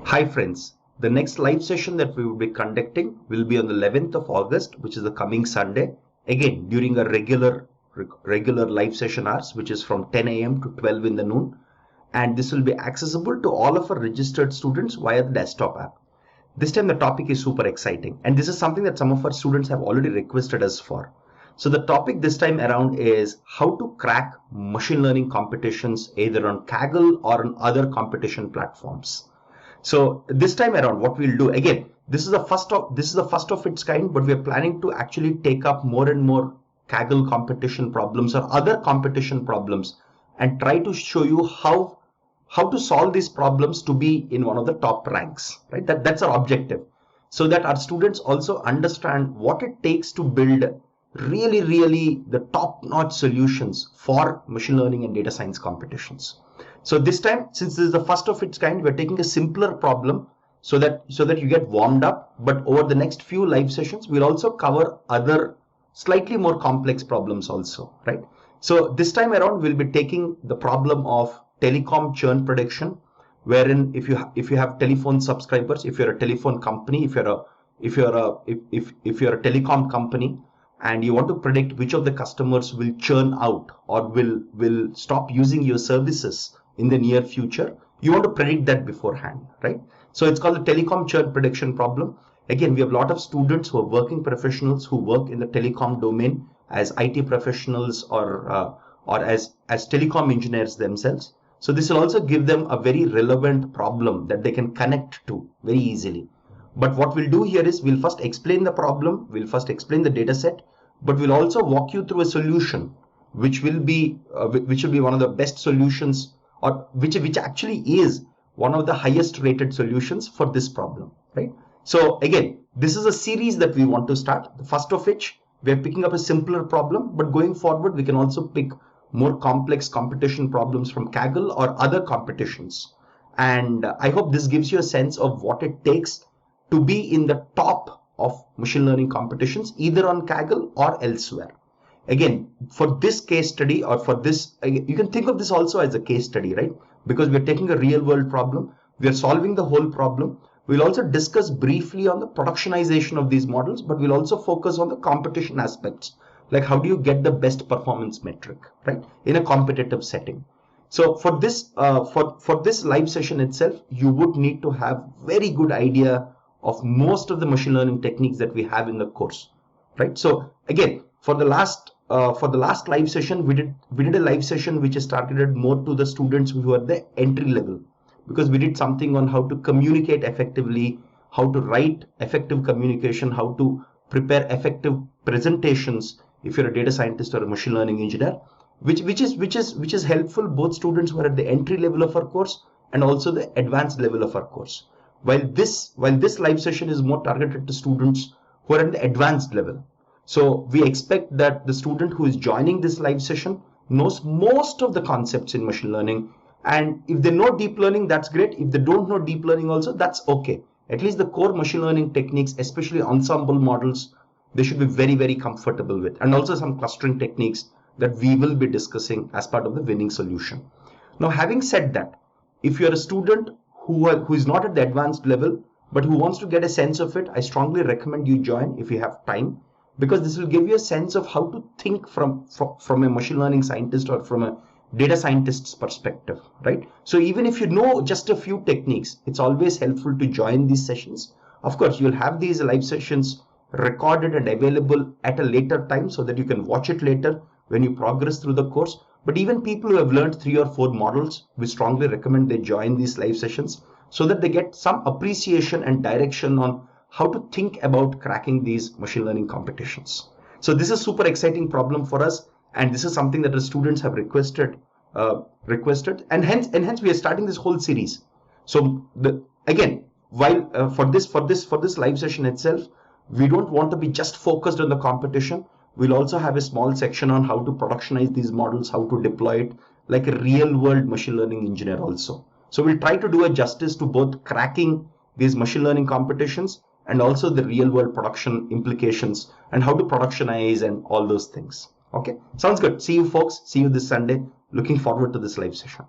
Hi friends, the next live session that we will be conducting will be on the 11th of August, which is the coming Sunday, again during a regular live session hours, which is from 10 a.m. to 12 in the noon, and this will be accessible to all of our registered students via the desktop app. This time the topic is super exciting, and this is something that some of our students have already requested us for. So the topic this time around is how to crack machine learning competitions either on Kaggle or on other competition platforms. So this time around, what we'll do, again, this is the first of its kind, but we are planning to actually take up more and more Kaggle competition problems or other competition problems and try to show you how to solve these problems to be in one of the top ranks, right? That's our objective, so that our students also understand what it takes to build really the top-notch solutions for machine learning and data science competitions. So this time, since this is the first of its kind, we're taking a simpler problem so that you get warmed up. But over the next few live sessions, we'll also cover other slightly more complex problems also, right? So this time around, we'll be taking the problem of telecom churn prediction, wherein if you have telephone subscribers, if you're a telephone company, if you're a telecom company, and you want to predict which of the customers will churn out or will stop using your services in the near future, you want to predict that beforehand, right? So it's called the telecom churn prediction problem. Again, we have a lot of students who are working professionals who work in the telecom domain as IT professionals or as telecom engineers themselves. So this will also give them a very relevant problem that they can connect to very easily. But what we'll do here is we'll first explain the problem, we'll first explain the data set, but we'll also walk you through a solution which will be one of the best solutions, or which actually is one of the highest rated solutions for this problem, right? So again, this is a series that we want to start. The first of which, we are picking up a simpler problem, but going forward, we can also pick more complex competition problems from Kaggle or other competitions. And I hope this gives you a sense of what it takes to be in the top of machine learning competitions, either on Kaggle or elsewhere. Again, for this case study, or for this, you can think of this also as a case study, right? Because we're taking a real world problem, we are solving the whole problem. We'll also discuss briefly on the productionization of these models, but we'll also focus on the competition aspects, like how do you get the best performance metric, right, in a competitive setting. So for this live session itself, you would need to have very good idea of most of the machine learning techniques that we have in the course, right? So again, for the last live session, we did a live session which is targeted more to the students who are the entry level, because we did something on how to communicate effectively, how to write effective communication, how to prepare effective presentations if you're a data scientist or a machine learning engineer, which is helpful both students who are at the entry level of our course and also the advanced level of our course. While this live session is more targeted to students who are at the advanced level. So we expect that the student who is joining this live session knows most of the concepts in machine learning. And if they know deep learning, that's great. If they don't know deep learning also, that's okay. At least the core machine learning techniques, especially ensemble models, they should be very comfortable with. And also some clustering techniques that we will be discussing as part of the winning solution. Now, having said that, if you're a student who is not at the advanced level, but who wants to get a sense of it, I strongly recommend you join if you have time, because this will give you a sense of how to think from a machine learning scientist or from a data scientist's perspective, right? So even if you know just a few techniques, it's always helpful to join these sessions. Of course, you'll have these live sessions recorded and available at a later time so that you can watch it later when you progress through the course. But even people who have learned 3 or 4 models, we strongly recommend they join these live sessions so that they get some appreciation and direction on how to think about cracking these machine learning competitions. So this is a super exciting problem for us, and this is something that the students have requested, and hence we are starting this whole series. So while for this live session itself, we don't want to be just focused on the competition. We'll also have a small section on how to productionize these models, how to deploy it like a real world machine learning engineer also. So we'll try to do a justice to both cracking these machine learning competitions and also the real world production implications and how to productionize and all those things. Okay, sounds good. See you folks. See you this Sunday. Looking forward to this live session.